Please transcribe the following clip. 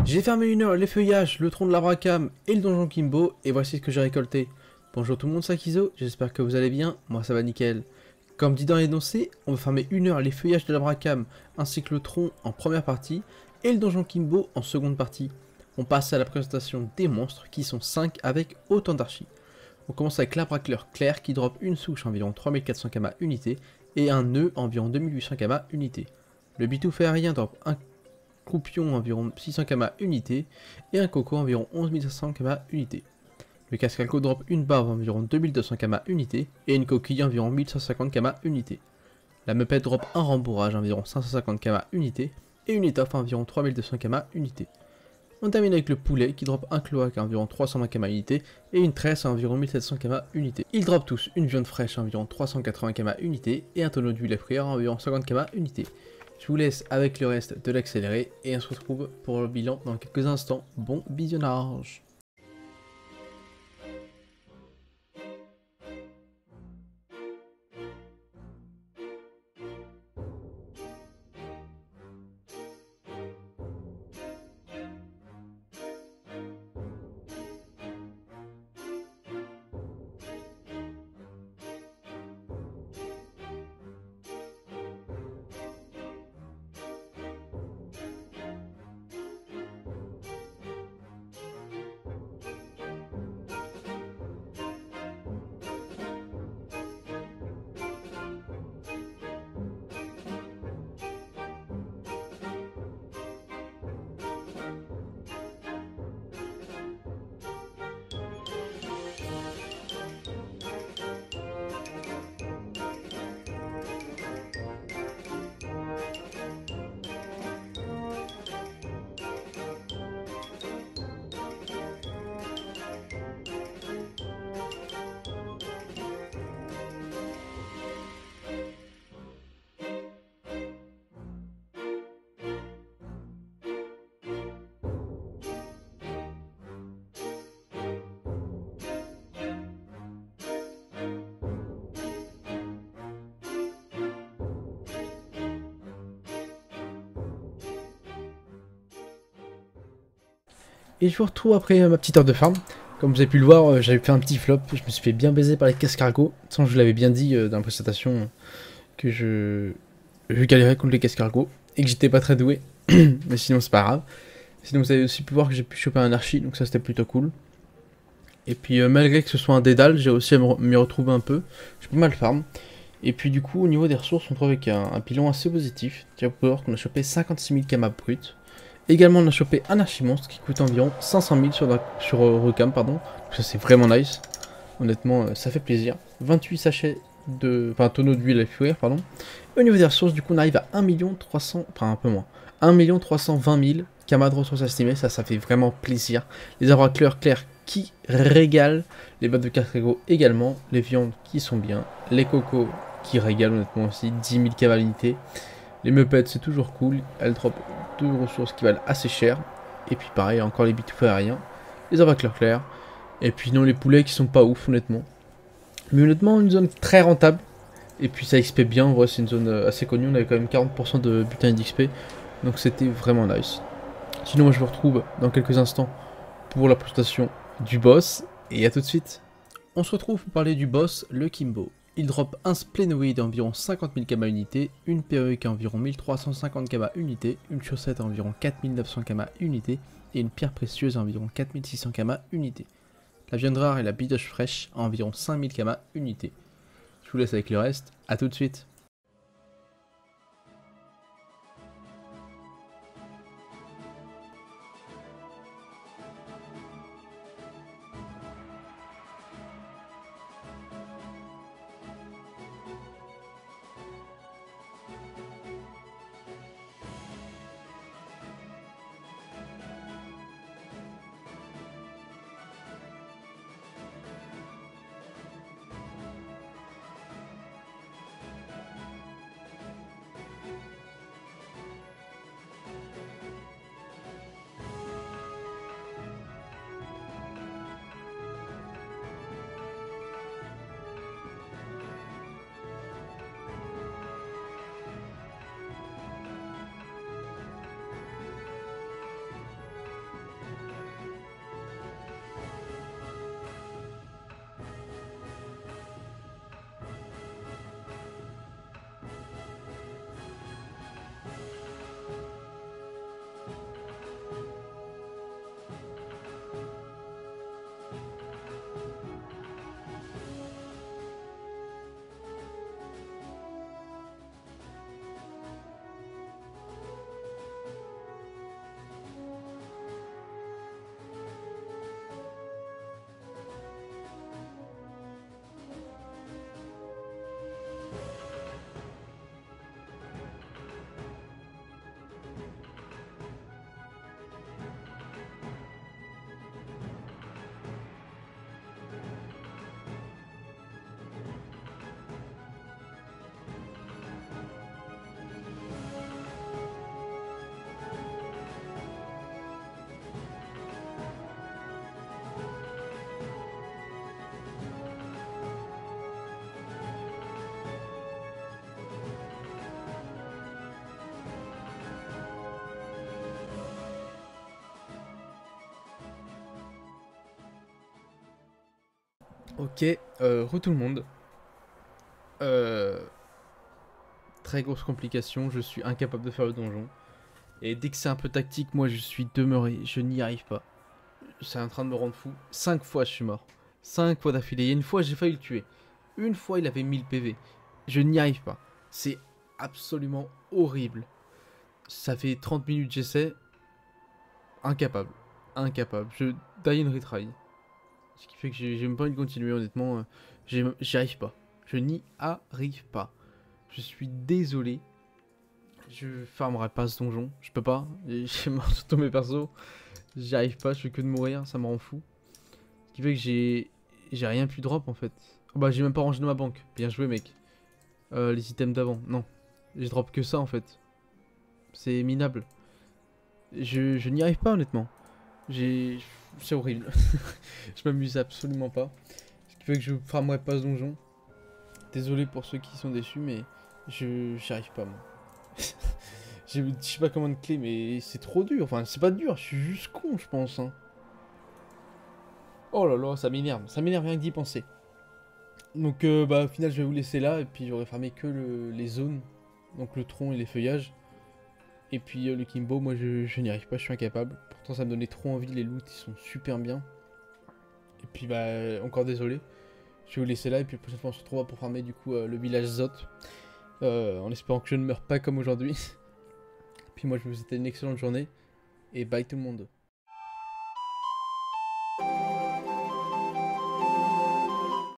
J'ai fermé une heure les feuillages, le tronc de l'Abracam et le donjon Kimbo, et voici ce que j'ai récolté. Bonjour tout le monde, c'est Akizo, j'espère que vous allez bien, moi ça va nickel. Comme dit dans l'énoncé, on va farmer une heure les feuillages de l'Abracam ainsi que le tronc en première partie, et le donjon Kimbo en seconde partie. On passe à la présentation des monstres qui sont 5 avec autant d'archis. On commence avec l'Abracleur clair qui drop une souche environ 3400 kama unité et un nœud environ 2800 kama unité. Le bitouf aérien drop un croupion environ 600 kama unité et un coco environ 11500 kama unité. Le cascalco drop une barbe environ 2200 kama unité et une coquille environ 1150 kama unité. La meupette drop un rembourrage environ 550 kama unité et une étoffe environ 3200 kama unité. On termine avec le poulet qui drop un cloaque à environ 320 kama unité et une tresse à environ 1700 kama unité. Ils drop tous une viande fraîche à environ 380 kama unité et un tonneau d'huile à frire à environ 50 kama unité. Je vous laisse avec le reste de l'accéléré et on se retrouve pour le bilan dans quelques instants. Bon visionnage. Et je vous retrouve après ma petite heure de farm. Comme vous avez pu le voir, j'avais fait un petit flop. Je me suis fait bien baiser par les cascargots. Sans je vous l'avais bien dit dans la présentation que je galérais contre les cascargots et que j'étais pas très doué. Mais sinon c'est pas grave. Sinon vous avez aussi pu voir que j'ai pu choper un archi, donc ça c'était plutôt cool. Et puis malgré que ce soit un dédale, j'ai aussi à m'y retrouver un peu. J'ai pas mal farm. Et puis du coup au niveau des ressources, on trouve avec un bilan assez positif. Déjà vous pouvez voir qu'on a chopé 56 000 kama brut. Également on a chopé un archimonstre qui coûte environ 500 000 sur Recam, pardon. Donc ça c'est vraiment nice. Honnêtement ça fait plaisir. 28 sachets de... Enfin tonneau d'huile à fuir, pardon. Et au niveau des ressources, du coup on arrive à 1 300... Enfin un peu moins. 1 320 000 kama de ressources estimées. Ça fait vraiment plaisir. Les abracleurs clairs qui régalent. Les bottes de cascargot également. Les viandes qui sont bien. Les cocos qui régalent honnêtement aussi. 10 000 kama l'unité. Les meupettes c'est toujours cool. Elles drop deux ressources qui valent assez cher. Et puis pareil, encore les bitoufs aériens. Les abracleurs clairs. Et puis non, les poulets qui sont pas ouf honnêtement. Mais honnêtement, une zone très rentable. Et puis ça XP bien, en vrai c'est une zone assez connue. On avait quand même 40% de butin d'XP. Donc c'était vraiment nice. Sinon moi je vous retrouve dans quelques instants pour la présentation du boss. Et à tout de suite. On se retrouve pour parler du boss, le Kimbo. Il drop un splénoïde à environ 50 000 kama unité, une perruque à environ 1350 kama unité, une chaussette à environ 4900 kama unité et une pierre précieuse à environ 4600 kama unité. La viande rare et la bidoche fraîche à environ 5000 kama unité. Je vous laisse avec le reste, à tout de suite. Ok, re tout le monde. Euh, Très grosse complication, je suis incapable de faire le donjon. Et dès que c'est un peu tactique, moi je suis demeuré, je n'y arrive pas. C'est en train de me rendre fou. 5 fois je suis mort. 5 fois d'affilée. Il y a une fois j'ai failli le tuer. Une fois il avait 1000 PV. Je n'y arrive pas. C'est absolument horrible. Ça fait 30 minutes que j'essaie. Incapable. Incapable. Je die and retry. Ce qui fait que j'ai même pas envie de continuer honnêtement. J'y arrive pas. Je n'y arrive pas. Je suis désolé. Je farmerai pas ce donjon. Je peux pas. J'ai mort sur tous mes persos. J'y arrive pas. Je fais que de mourir. Ça me rend fou. Ce qui fait que j'ai rien pu drop en fait. Oh bah j'ai même pas rangé dans ma banque. Bien joué mec. Les items d'avant. Non. J'ai drop que ça en fait. C'est minable. Je n'y arrive pas honnêtement. J'ai... C'est horrible. Je m'amuse absolument pas. Ce qui fait que je farmerai pas ce donjon. Désolé pour ceux qui sont déçus mais j'y arrive pas moi. Je sais pas comment de clé mais c'est trop dur. Enfin c'est pas dur, je suis juste con je pense. Hein. Oh là là, ça m'énerve rien que d'y penser. Donc bah au final je vais vous laisser là et puis j'aurai farmé que les zones, donc le tronc et les feuillages. Et puis le Kimbo, moi je n'y arrive pas, je suis incapable. Pourtant ça me donnait trop envie, les loots ils sont super bien. Et puis bah encore désolé, je vais vous laisser là et puis la prochaine fois on se retrouvera pour farmer du coup le village Zot. En espérant que je ne meure pas comme aujourd'hui. Puis moi je vous souhaite une excellente journée et bye tout le monde.